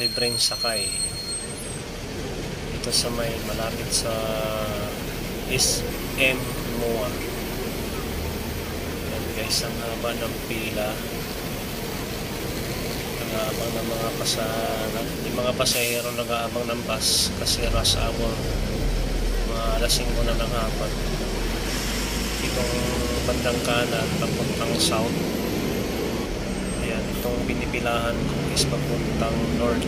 libreng sakay dito sa may malapit sa SM MOA. Yan guys, ang haba ng pila. Nag-aabang ng yung mga pasahero nag-aabang ng bus kasi rush hour, mga alas 5 na ng hapon. Itong bandang kanan papuntang south, ayan, itong binipilahan ko is papuntang north.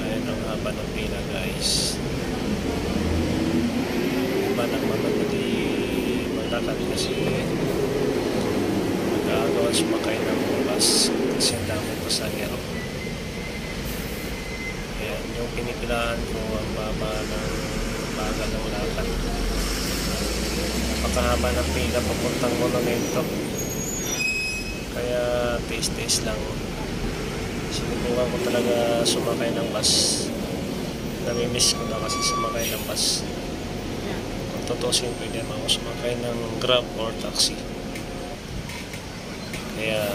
Ayan ang haba ng pila guys. Iba nang mamadali malakad kasi nag-aagawan sumakay ng bus kasi ang dami pasahero. Ayan, yung pinipilahan ko ang baba ng bagal ng lakad. Napakahaba ng pila papuntang monumento, kaya tiis-tiis lang. Sinubukan ko talaga sumakay ng bus. Namimiss ko na kasi sumakay ng bus. Kung tutusin, pwede naman ako sumakay ng Grab or taxi. Kaya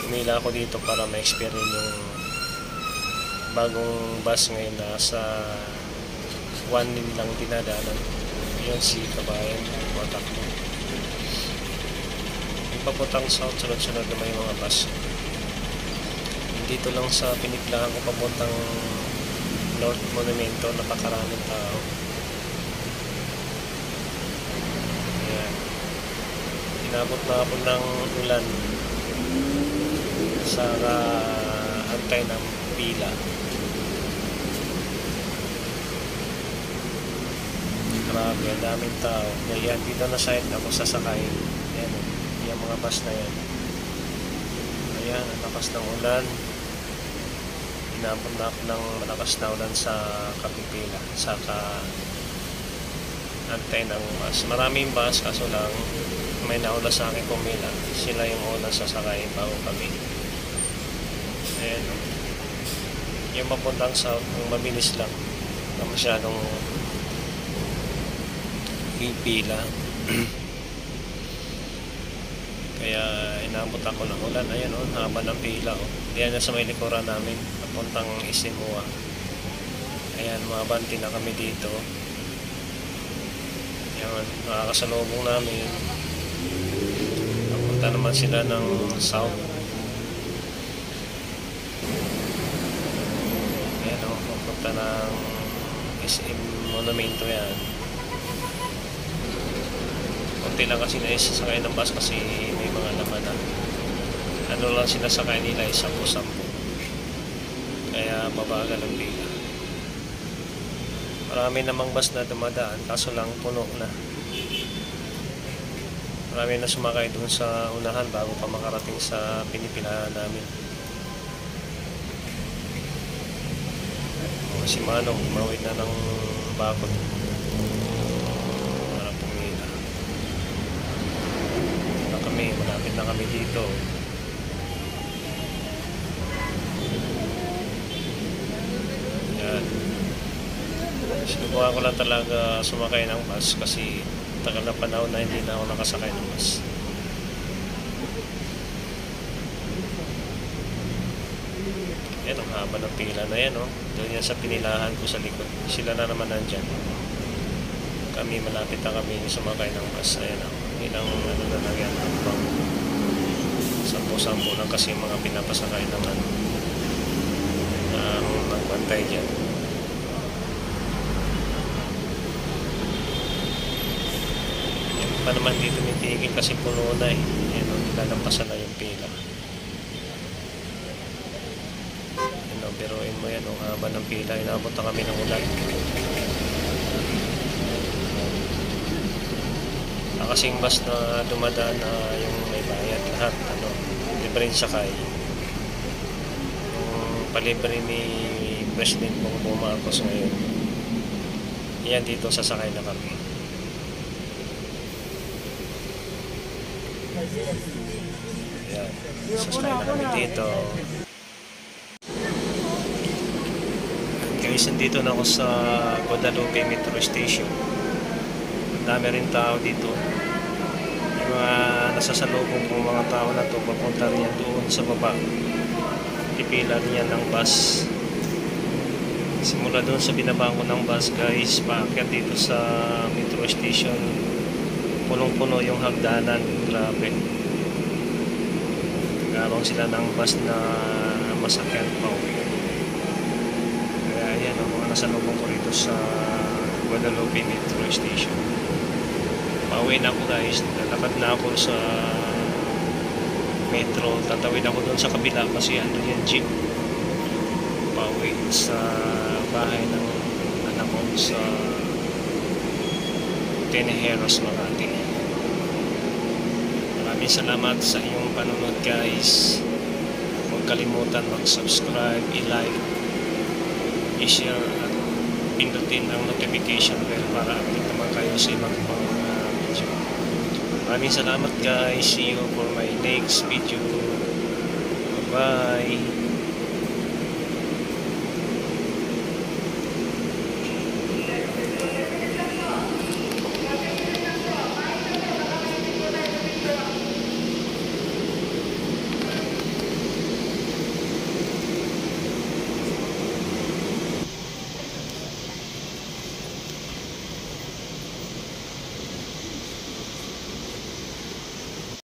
umila ako dito para ma-experience yung bagong bus ngayon na sa 1 lane lang dinadaanan. Yun si Kabayan Watak. Papuntang south, sunod-sunod naman yung mga bus. Dito lang sa pinipilahan ko papuntang North Monumento, napakaraming tao. Ayan. Inabot na ako ng ulan sa antay ng pila. Grabe, ang daming tao. Ayan, dito na side ako sasakay. Ayan, yung mga bus na yan. Ayan, ang lakas ng ulan. Inabot na ako ng malakas na ulan sa kapipila, sa antay ng bus. Maraming bus, kaso lang may naula sa akin pumila. Sila yung una sasakay bago kami. Ayan, yung papuntang south, mabilis lang. Na masyadong pila. Kaya inabot ako ng ulan. Ayan o, haba ng pila o. Ayan na sa may likuran namin, papuntang Isimua. Ayan, mabanti na kami dito. Ayan, makakasalubong namin. Papunta naman sila ng south. Ayan o, papunta ng SM Monumento yan. Konti lang kasi naisasakay ng bus kasi may mga laman na. Ano lang sinasakay nila, 10-10. Kaya mabagal ang pila. Marami namang bus na dumadaan, kaso lang puno na. Marami na sumakay doon sa unahan bago pa makarating sa pinipilahan namin. Si Manong, mawid na ng bakod. Malapit na kami dito. Yan. Sinubukan ko lang talaga sumakay ng bus kasi tagal na panahon na hindi na ako nakasakay ng bus. Yan, ang haba ng pila na yan, oh. Doon yan sa pinilahan ko sa likod. Sila na naman nandyan. Kami, malapit na kami sumakay ng bus. Ayan, oh. Ilang ano na lang yan, pang 10-10 lang kasi mga pinapasakay naman ang nagbantay dyan. Yung pa naman dito nitigil kasi puno na eh. Yan o, nilalampasan na yung pila. Yan o, biruin mo yan o, haba ng pila. Inabot na kami ng ulan. Kasing bus na dumadaan na yung may bayad lahat, ano, libreng sakay. Yung palibre ni President Bongbong Marcos ngayon. Yan, dito sasakay na kami. Yan, sasakay na kami dito. Guys, nandito na ako sa Guadalupe Metro Station. Dami rin tao dito. Yung mga nasasalubong kong mga tao na to, papunta rin doon sa baba. pipila niya ng bus. Simula doon sa binaba ko ng bus guys, paakyat dito sa metro station, punong-puno yung hagdanan, grabe. Nagkaroon sila ng bus na masakyan pa uwi. Kaya ayan ang mga nasalubong ko rito sa Guadalupe metro station. Pauwi na ako guys, lalakad na ako sa metro, tatawid ako doon sa kabila kasi ano yung jeep pauwi sa bahay ng anak ko sa Tenejeros, Makati. Maraming salamat sa iyong panonood guys. Huwag kalimutan mag-subscribe, i-like, i-share at pindutin ang notification bell para update naman kayo sa ibang mga video. Maraming salamat guys. See you for my next video. Bye bye.